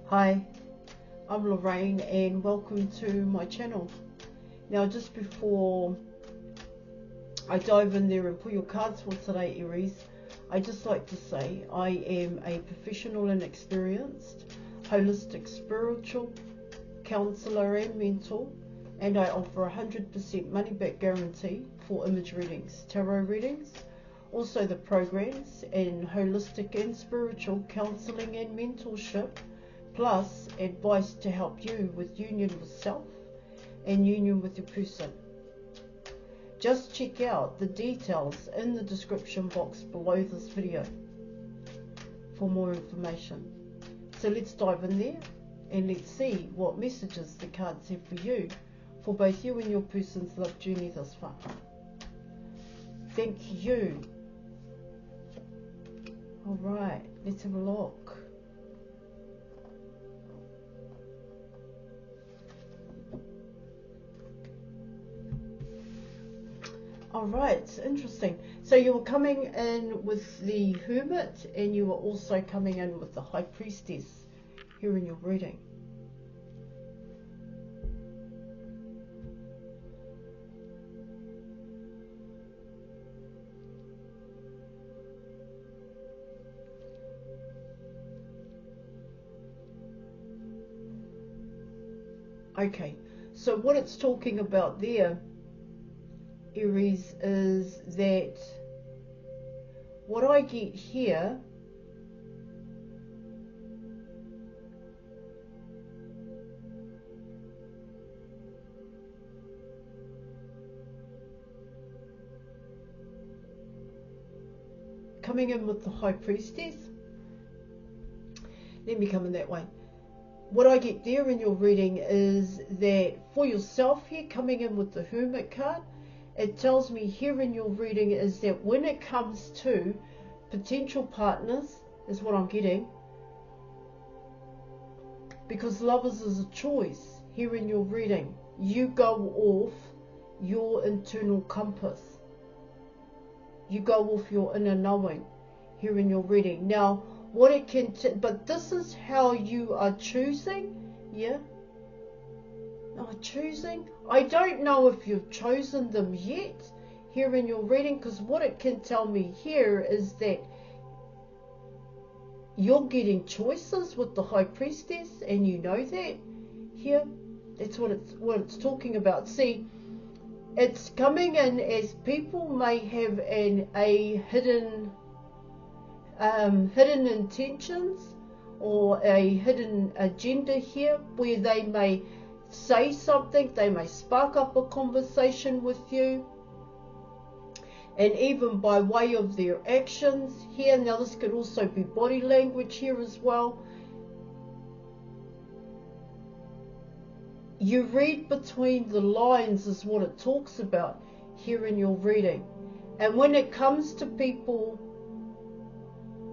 Hi, I'm Lorraine and welcome to my channel. Now, just before I dive in there and pull your cards for today, Aries, I just like to say I am a professional and experienced holistic spiritual counselor and mentor, and I offer 100% money back guarantee for image readings, tarot readings, also the programs in holistic and spiritual counseling and mentorship, plus advice to help you with union with self and union with your person. Just check out the details in the description box below this video for more information. So let's dive in there and let's see what messages the cards have for you, for both you and your person's love journey thus far. Thank you. Alright, let's have a look. Alright, interesting. So you were coming in with the Hermit and you were also coming in with the High Priestess here in your reading. Okay, so what it's talking about there, Aries, is that what I get here coming in with the High Priestess, let me come in that way. What I get there in your reading is that for yourself here, coming in with the Hermit card, it tells me here in your reading is that when it comes to potential partners, is what I'm getting, because lovers is a choice here in your reading. You go off your internal compass. You go off your inner knowing here in your reading. Now, what it can, but this is how you are choosing, yeah? Choosing. I don't know if you've chosen them yet here in your reading, because what it can tell me here is that you're getting choices with the High Priestess, and you know that here. That's what it's talking about. See, it's coming in as people may have a hidden intentions or a hidden agenda here, where they may say something, they may spark up a conversation with you, and even by way of their actions here. Now this could also be body language here as well. You read between the lines is what it talks about here in your reading. And when it comes to people,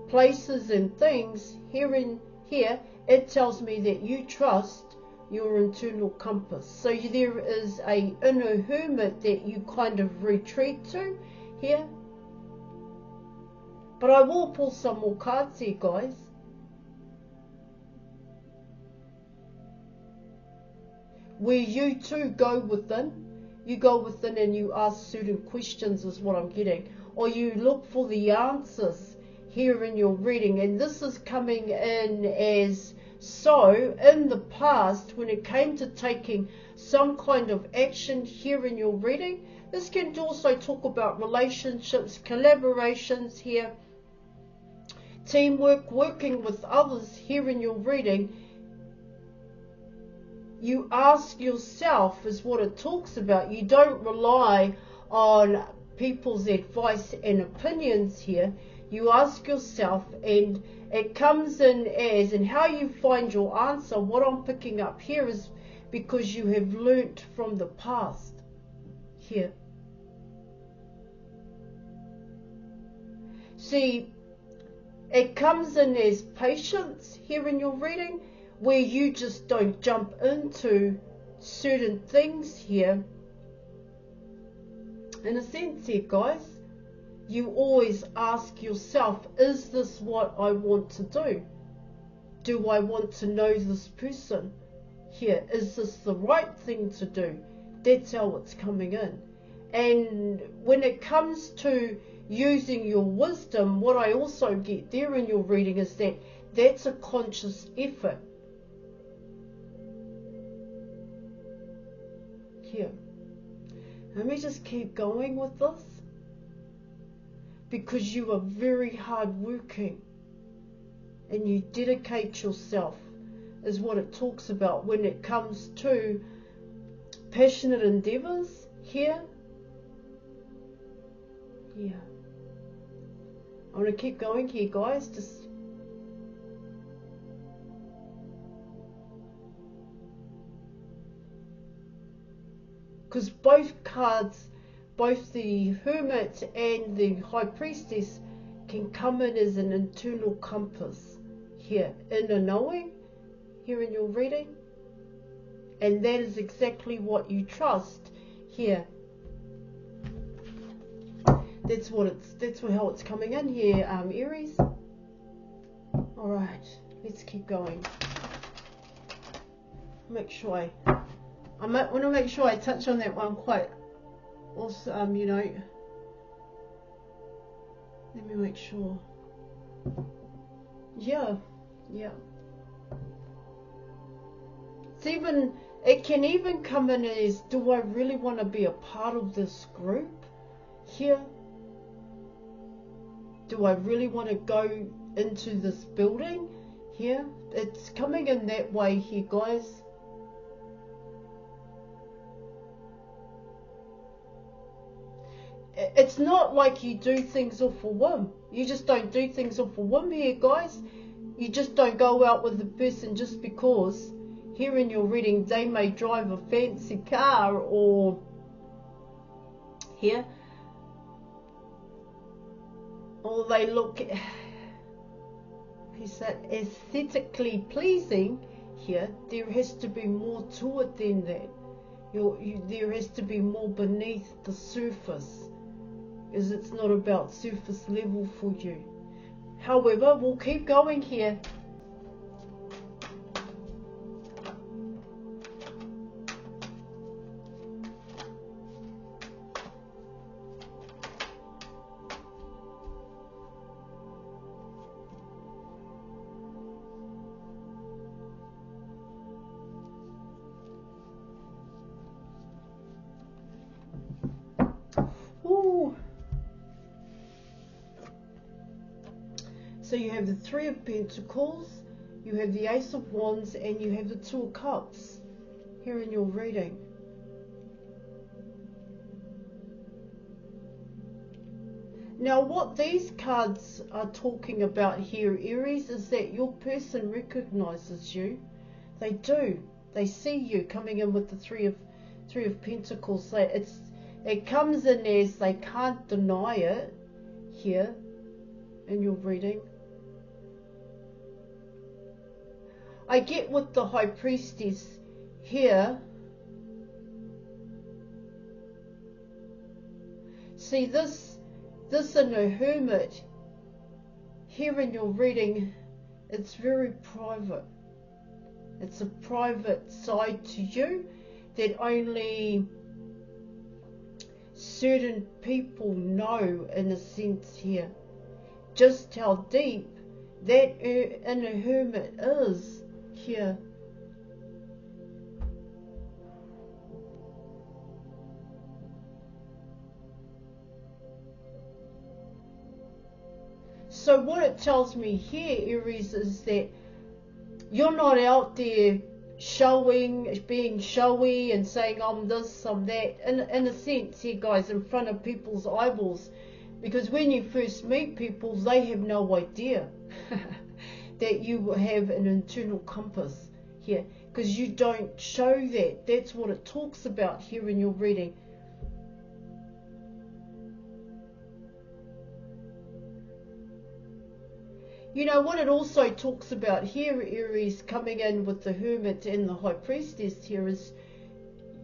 places and things, here it tells me that you trust your internal compass. So there is a inner hermit that you kind of retreat to here. But I will pull some more cards here, guys. Where you too go within. You go within and you ask certain questions is what I'm getting. Or you look for the answers here in your reading. And this is coming in as, so in the past, when it came to taking some kind of action here in your reading, this can also talk about relationships, collaborations here, teamwork, working with others here in your reading. You ask yourself is what it talks about. You don't rely on people's advice and opinions here. You ask yourself, and it comes in as, and how you find your answer, what I'm picking up here is because you have learnt from the past here. See, it comes in as patience here in your reading, where you just don't jump into certain things here. In a sense here, guys, you always ask yourself, is this what I want to do? Do I want to know this person? Here, is this the right thing to do? That's how it's coming in. And when it comes to using your wisdom, what I also get there in your reading is that that's a conscious effort. Here, let me just keep going with this, because you are very hard working and you dedicate yourself, is what it talks about when it comes to passionate endeavors. Here, yeah, I'm going to keep going here, guys. Just because both cards, both the Hermit and the High Priestess, can come in as an internal compass here, inner knowing, here in your reading. And that is exactly what you trust here. That's how it's coming in here, Aries. Alright, let's keep going. Make sure I might want to make sure I touch on that one quite also, you know. Let me make sure. Yeah. It can even come in as, do I really want to be a part of this group here? Do I really want to go into this building here? It's coming in that way here, guys. It's not like you do things off a whim. You just don't do things off a whim here, guys. You just don't go out with the person just because here in your reading they may drive a fancy car, or here, or they look, is that aesthetically pleasing here. There has to be more to it than that. There has to be more beneath the surface, because it's not about surface level for you. However, we'll keep going here. So you have the Three of Pentacles, you have the Ace of Wands, and you have the Two of Cups here in your reading. Now what these cards are talking about here, Aries, is that your person recognizes you. They do. They see you coming in with the Three of Pentacles. It comes in as they can't deny it here in your reading. I get with the High Priestess here. See this in a Hermit here in your reading, it's very private. It's a private side to you that only certain people know, in a sense here, just how deep that inner Hermit is here. So what it tells me here, Aries, is that you're not out there being showy and saying I'm this, I'm that, in a sense here, guys, in front of people's eyeballs. Because when you first meet people, they have no idea that you have an internal compass here, because you don't show that. That's what it talks about here in your reading. You know what it also talks about here, Aries, coming in with the Hermit and the High Priestess here, is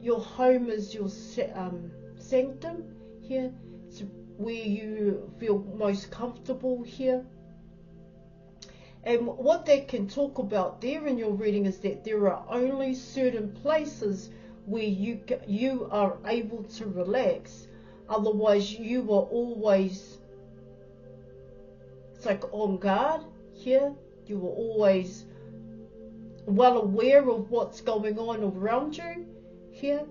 your home is your sanctum here. It's where you feel most comfortable here. And what that can talk about there in your reading is that there are only certain places where you are able to relax. Otherwise, you are always, it's like on guard here. You are always well aware of what's going on around you here.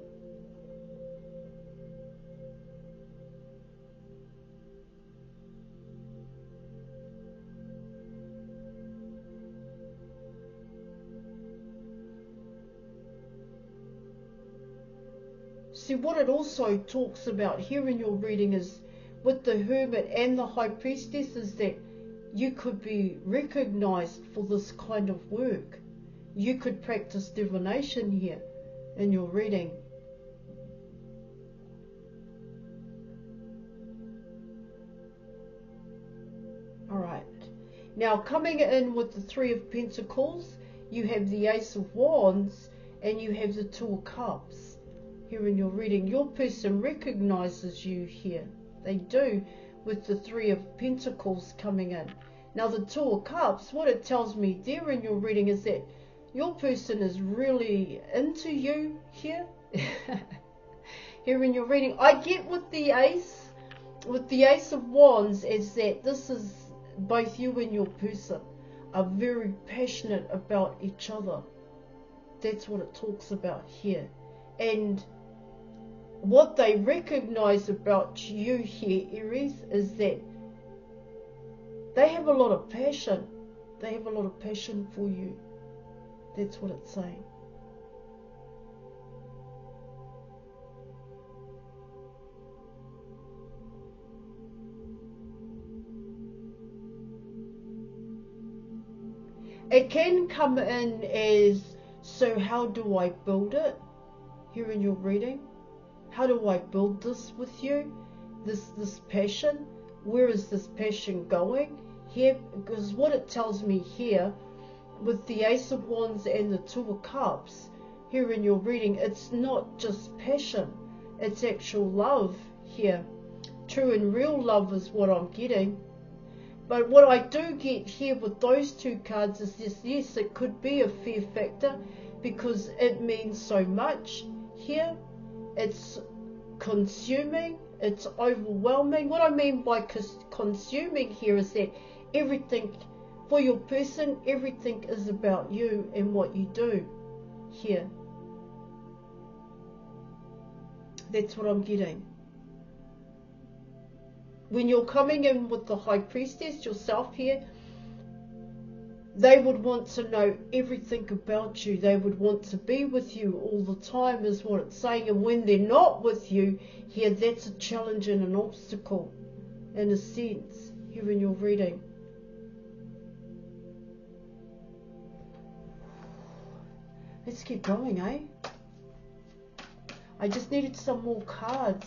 See, what it also talks about here in your reading is with the Hermit and the High Priestess is that you could be recognized for this kind of work. You could practice divination here in your reading. Alright. Now coming in with the Three of Pentacles, you have the Ace of Wands and you have the Two of Cups. Here in your reading, your person recognizes you here. They do, with the Three of Pentacles coming in. Now the Two of Cups, what it tells me there in your reading is that your person is really into you here. Here in your reading, I get with the Ace of Wands is that this is both you and your person are very passionate about each other. That's what it talks about here. And what they recognize about you here, Aries, is that they have a lot of passion. They have a lot of passion for you. That's what it's saying. It can come in as, so how do I build it? Here in your reading, how do I build this with you? This passion, where is this passion going? Here, because what it tells me here, with the Ace of Wands and the Two of Cups, here in your reading, it's not just passion, it's actual love here. True and real love is what I'm getting. But what I do get here with those two cards is this, yes, it could be a fear factor because it means so much here. It's consuming, it's overwhelming. What I mean by consuming here is that everything, for your person, everything is about you and what you do here. That's what I'm getting. When you're coming in with the High Priestess yourself here, they would want to know everything about you. They would want to be with you all the time is what it's saying. And when they're not with you here, that's a challenge and an obstacle in a sense here in your reading. Let's keep going, eh? I just needed some more cards.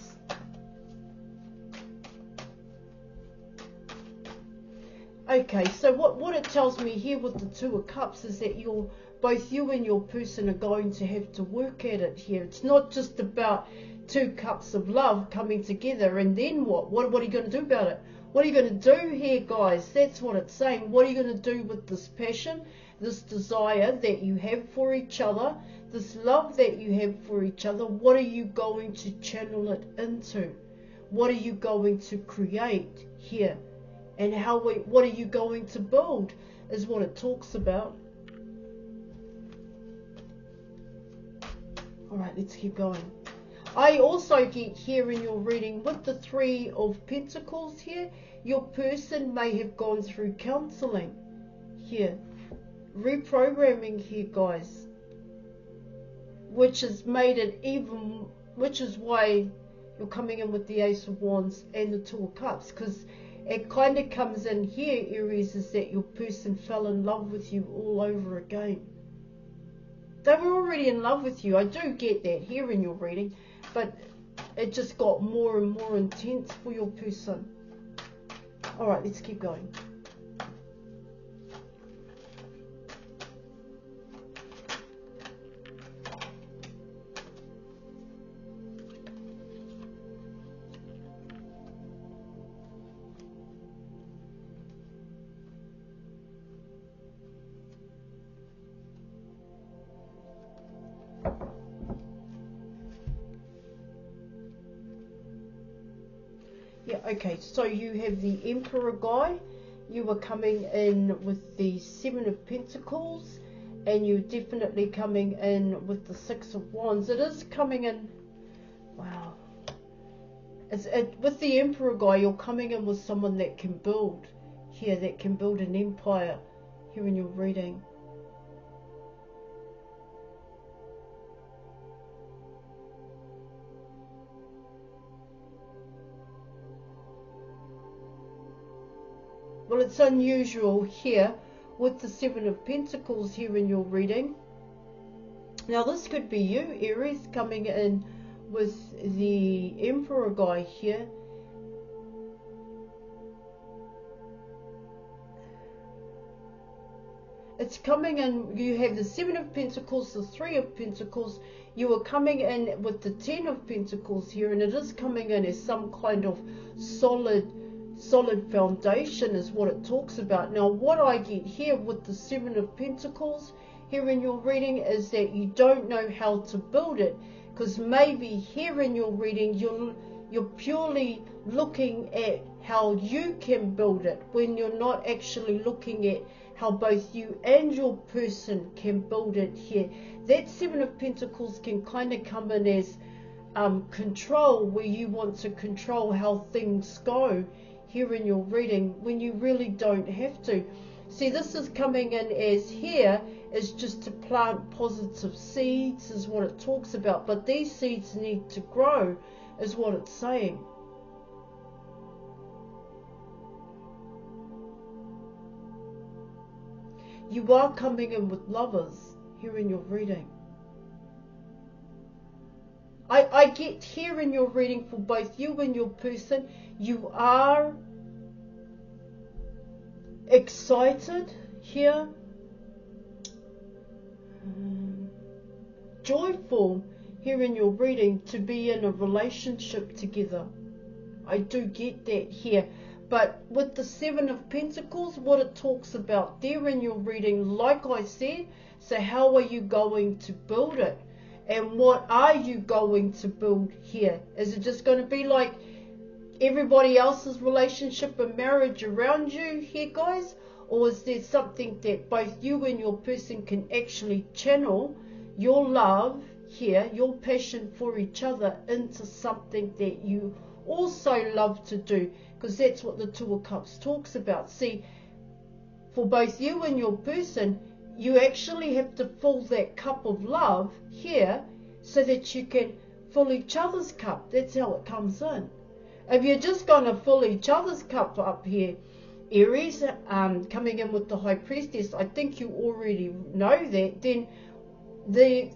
Okay, so what it tells me here with the Two of Cups is that both you and your person are going to have to work at it here. It's not just about two cups of love coming together and then what? What are you going to do about it? What are you going to do here, guys? That's what it's saying. What are you going to do with this passion, this desire that you have for each other, this love that you have for each other? What are you going to channel it into? What are you going to create here? And what are you going to build is what it talks about. Alright, let's keep going. I also get here in your reading with the Three of Pentacles here, your person may have gone through counselling here. Reprogramming here, guys. Which has made it even, which is why you're coming in with the Ace of Wands and the Two of Cups, because it kind of comes in here, Aries, is that your person fell in love with you all over again. They were already in love with you. I do get that here in your reading, but it just got more and more intense for your person. Alright, let's keep going. Yeah, okay, so you have the Emperor guy. You were coming in with the Seven of Pentacles, and you're definitely coming in with the Six of Wands. It is coming in, wow. With the Emperor guy, you're coming in with someone that can build here, that can build an empire here in your reading. Well, it's unusual here with the Seven of Pentacles here in your reading. Now, this could be you, Aries, coming in with the Emperor guy here. It's coming in, you have the Seven of Pentacles, the Three of Pentacles. You are coming in with the Ten of Pentacles here, and it is coming in as some kind of solid foundation is what it talks about. Now, what I get here with the Seven of Pentacles here in your reading is that you don't know how to build it, because maybe here in your reading you're purely looking at how you can build it, when you're not actually looking at how both you and your person can build it here. That Seven of Pentacles can kind of come in as control, where you want to control how things go here in your reading, when you really don't have to. See, this is coming in as here is just to plant positive seeds is what it talks about, but these seeds need to grow is what it's saying. You are coming in with Lovers here in your reading. I get here in your reading for both you and your person, you are excited here, joyful here in your reading to be in a relationship together. I do get that here. But with the Seven of Pentacles, what it talks about there in your reading, like I said, so how are you going to build it? And what are you going to build here? Is it just going to be like everybody else's relationship and marriage around you here, guys? Or is there something that both you and your person can actually channel your love here, your passion for each other, into something that you also love to do? Because that's what the Two of Cups talks about. See, for both you and your person, you actually have to fill that cup of love here so that you can fill each other's cup. That's how it comes in. If you're just going to fill each other's cup up here, Aries, coming in with the High Priestess, I think you already know that, then the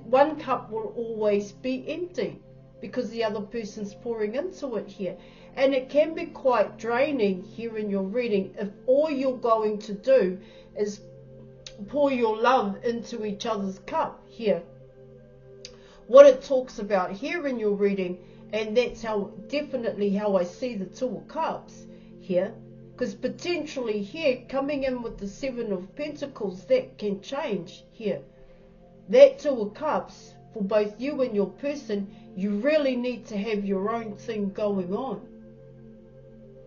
one cup will always be empty because the other person's pouring into it here. And it can be quite draining here in your reading if all you're going to do is pour your love into each other's cup here. What it talks about here in your reading, and that's how definitely how I see the Two of Cups here, because potentially here coming in with the Seven of Pentacles, that can change here. That Two of Cups, for both you and your person, you really need to have your own thing going on.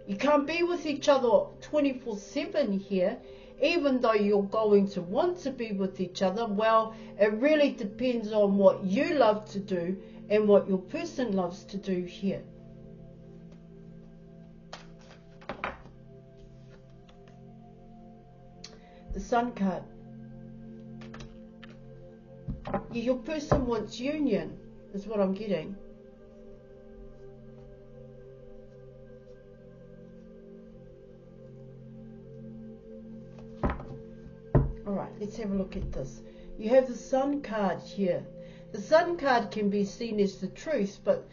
You can't be with each other 24/7 here, even though you're going to want to be with each other. Well, it really depends on what you love to do and what your person loves to do here. The Sun card. Your person wants union, is what I'm getting. Alright, let's have a look at this. You have the Sun card here. The Sun card can be seen as the truth, but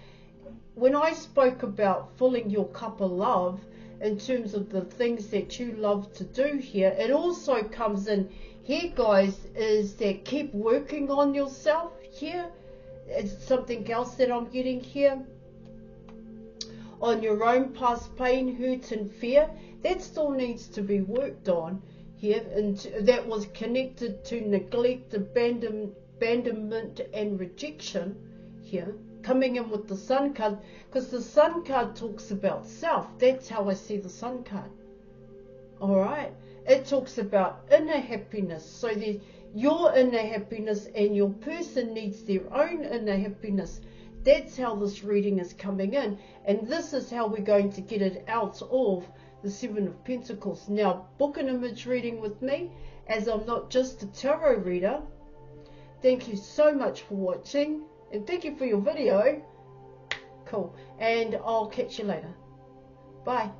when I spoke about filling your cup of love in terms of the things that you love to do here, it also comes in here, guys, is that keep working on yourself here. It's something else that I'm getting here. On your own past pain, hurt and fear, that still needs to be worked on here, and that was connected to neglect, abandonment and rejection here, coming in with the Sun card, because the Sun card talks about self. That's how I see the Sun card. Alright, it talks about inner happiness. So there's your inner happiness, and your person needs their own inner happiness. That's how this reading is coming in, and this is how we're going to get it out of the Seven of Pentacles. Now, book an image reading with me, as I'm not just a tarot reader. Thank you so much for watching, and thank you for your video. Cool, and I'll catch you later. Bye.